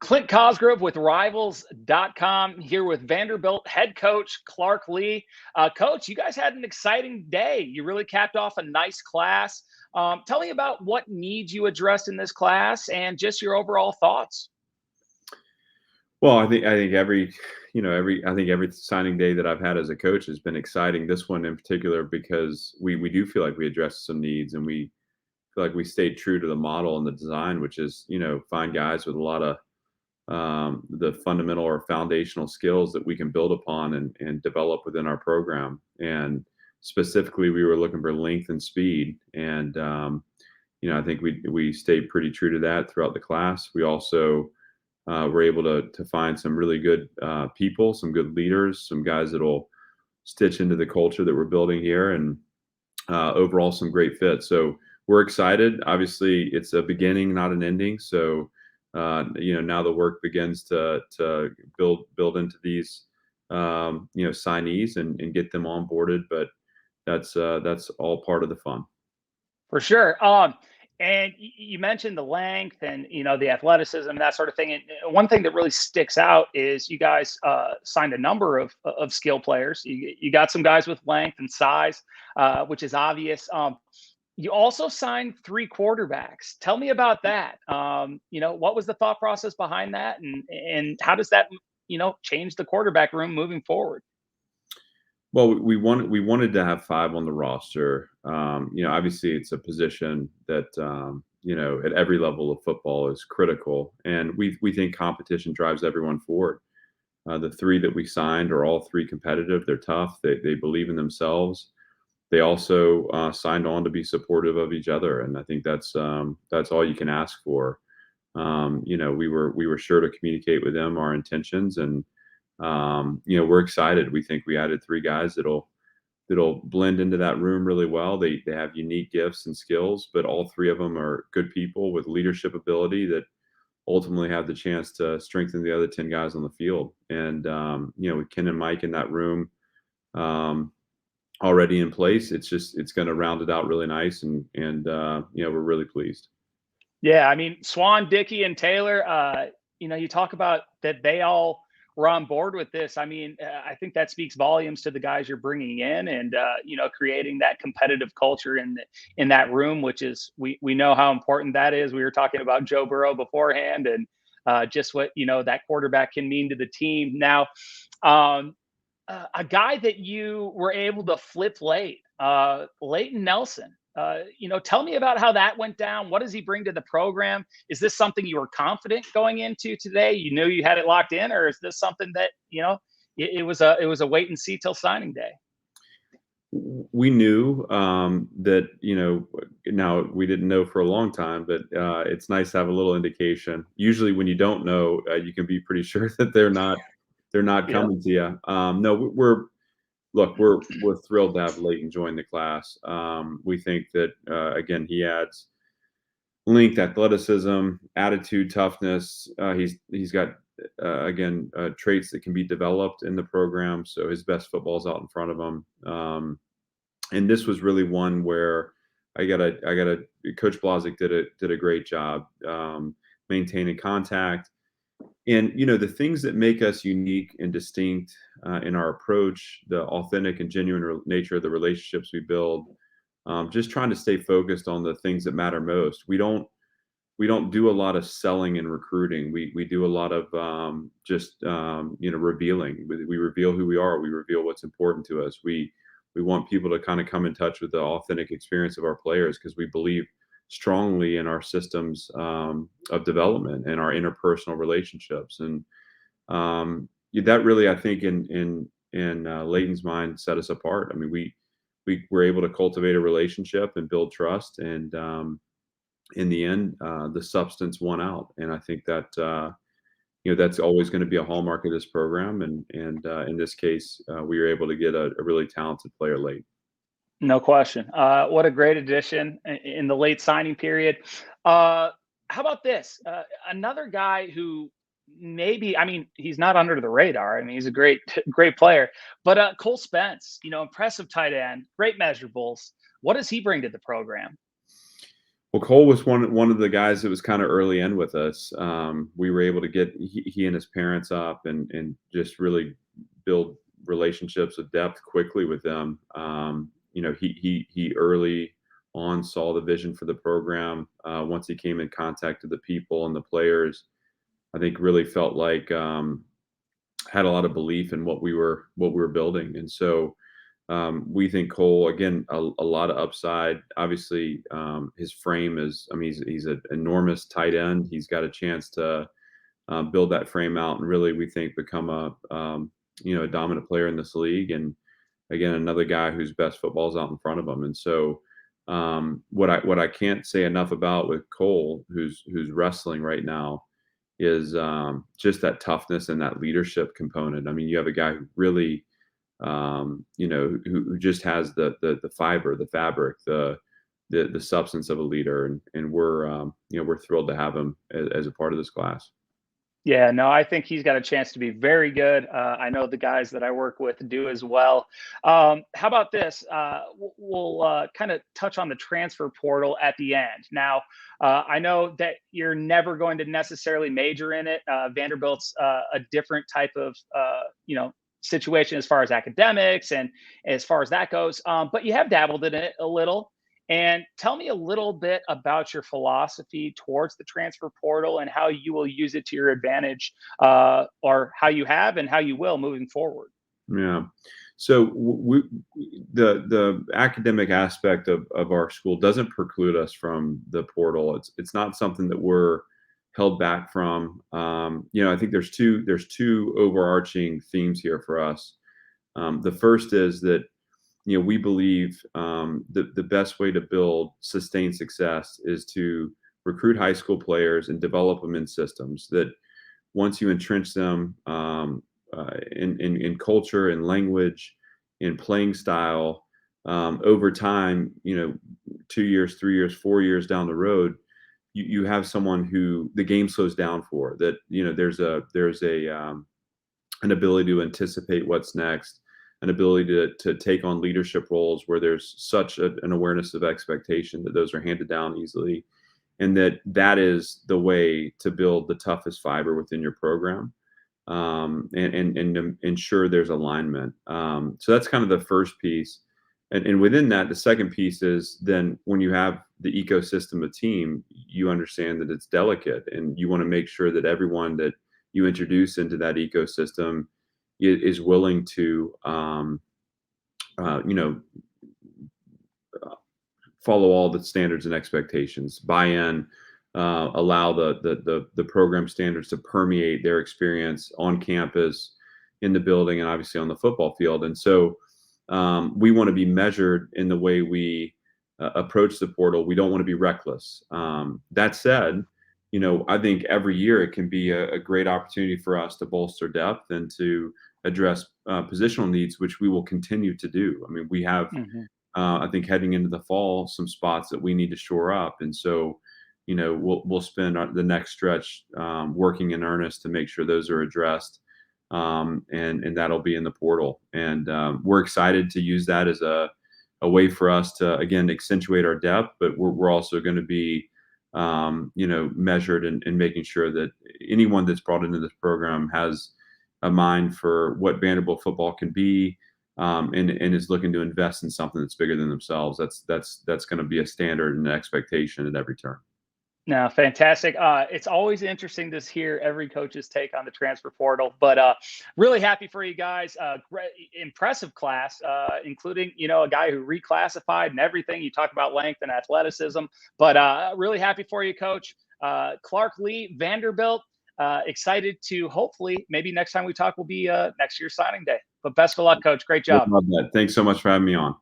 Clint Cosgrove with Rivals.com here with Vanderbilt head coach Clark Lea. Coach, you guys had an exciting day. You really capped off a nice class. Tell me about what needs you addressed in this class and just your overall thoughts. Well, I think every signing day that I've had as a coach has been exciting. This one in particular because we do feel like we addressed some needs, and we feel like we stayed true to the model and the design, which is find guys with a lot of the fundamental or foundational skills that we can build upon and develop within our program. And specifically, we were looking for length and speed, and I think we stayed pretty true to that throughout the class. We also were able to find some really good people, some good leaders, some guys that'll stitch into the culture that we're building here, and overall some great fits. So we're excited. Obviously, it's a beginning, not an ending. So now the work begins to build into these signees and get them onboarded. But that's all part of the fun. For sure. And you mentioned the length and the athleticism and that sort of thing. And one thing that really sticks out is you guys signed a number of skill players. You got some guys with length and size, which is obvious. You also signed 3 quarterbacks. Tell me about that. What was the thought process behind that, and how does that change the quarterback room moving forward? Well, we wanted to have 5 on the roster. Obviously, it's a position that at every level of football is critical, and we think competition drives everyone forward. The 3 that we signed are all 3 competitive. They're tough. They believe in themselves. They also signed on to be supportive of each other, and I think that's all you can ask for. We were sure to communicate with them our intentions, and we're excited. We think we added 3 guys that'll blend into that room really well. They have unique gifts and skills, but all 3 of them are good people with leadership ability that ultimately have the chance to strengthen the other 10 guys on the field. And with Ken and Mike in that room already in place, it's going to round it out really nice, and we're really pleased. Yeah, I mean, Swan, Dickey, and Taylor. You talk about that they all were on board with this. I mean, I think that speaks volumes to the guys you're bringing in, and creating that competitive culture in that room, which is we know how important that is. We were talking about Joe Burrow beforehand, and just what that quarterback can mean to the team. Now, a guy that you were able to flip late, Leighton Nelson. Tell me about how that went down. What does he bring to the program? Is this something you were confident going into today? You knew you had it locked in, or is this something that it was a wait and see till signing day? We knew that now we didn't know for a long time, but it's nice to have a little indication. Usually, when you don't know, you can be pretty sure that they're not coming to you. No, we're thrilled to have Leighton join the class. We think that again, he adds length, athleticism, attitude, toughness. He's got traits that can be developed in the program. So his best football is out in front of him. And this was really one where Coach Blazik did a great job maintaining contact. And the things that make us unique and distinct in our approach, the authentic and genuine nature of the relationships we build, just trying to stay focused on the things that matter most. We don't do a lot of selling and recruiting. We do a lot of revealing. We reveal who we are. We reveal what's important to us. We want people to kind of come in touch with the authentic experience of our players, because we believe strongly in our systems of development and our interpersonal relationships. And that really, I think, in Leighton's mind, set us apart. I mean, we were able to cultivate a relationship and build trust, and in the end, the substance won out. And I think that that's always going to be a hallmark of this program. And in this case, we were able to get a really talented player late. No question. What a great addition in the late signing period. How about this? Another guy who maybe, I mean, he's not under the radar. I mean, he's a great player. But Cole Spence, impressive tight end, great measurables. What does he bring to the program? Well, Cole was one of the guys that was kind of early in with us. We were able to get he and his parents up and just really build relationships of depth quickly with them. He early on saw the vision for the program. Once he came in contact with the people and the players, I think really felt like had a lot of belief in what we were building, and so we think Cole, again, a lot of upside. Obviously, his frame is, I mean, he's an enormous tight end. He's got a chance to build that frame out and really, we think, become a dominant player in this league. And again, another guy whose best football is out in front of him. And so, what I can't say enough about with Cole, who's wrestling right now, is just that toughness and that leadership component. I mean, you have a guy who really who just has the fiber, the fabric, the substance of a leader, and we're thrilled to have him as a part of this class. Yeah, no, I think he's got a chance to be very good. I know the guys that I work with do as well. How about this? We'll kind of touch on the transfer portal at the end. Now, I know that you're never going to necessarily major in it. Vanderbilt's a different type of, situation as far as academics and as far as that goes. But you have dabbled in it a little. And tell me a little bit about your philosophy towards the transfer portal and how you will use it to your advantage, or how you have and how you will moving forward. Yeah. So the academic aspect of our school doesn't preclude us from the portal. It's not something that we're held back from. I think there's two overarching themes here for us. The first is that we believe the best way to build sustained success is to recruit high school players and develop them in systems that once you entrench them in culture and language, in playing style, over time, 2 years, 3 years, 4 years down the road, you have someone who the game slows down for. That there's an ability to anticipate what's next, an ability to take on leadership roles where there's such an awareness of expectation that those are handed down easily, and that is the way to build the toughest fiber within your program, and to ensure there's alignment. So that's kind of the first piece. And within that, the second piece is then when you have the ecosystem of team, you understand that it's delicate and you want to make sure that everyone that you introduce into that ecosystem is willing to, uh, you know, follow all the standards and expectations, buy in, allow the program standards to permeate their experience on campus, in the building, and obviously on the football field. And so we want to be measured in the way we approach the portal. We don't want to be reckless. That said, I think every year it can be a great opportunity for us to bolster depth and to address positional needs, which we will continue to do. I mean, we have, Mhm. I think, heading into the fall, some spots that we need to shore up, and so we'll spend the next stretch working in earnest to make sure those are addressed, and that'll be in the portal. And we're excited to use that as a way for us to again accentuate our depth, but we're also going to be measured in making sure that anyone that's brought into this program has a mind for what Vanderbilt football can be, and is looking to invest in something that's bigger than themselves. That's going to be a standard and an expectation at every turn. No, fantastic. It's always interesting to hear every coach's take on the transfer portal, but really happy for you guys. Great, impressive class, including a guy who reclassified and everything. You talk about length and athleticism, but really happy for you, Coach. Clark Lea, Vanderbilt. Excited to hopefully maybe next time we talk will be next year's signing day. But best of luck, Coach. Great I job. love that. Thanks so much for having me on.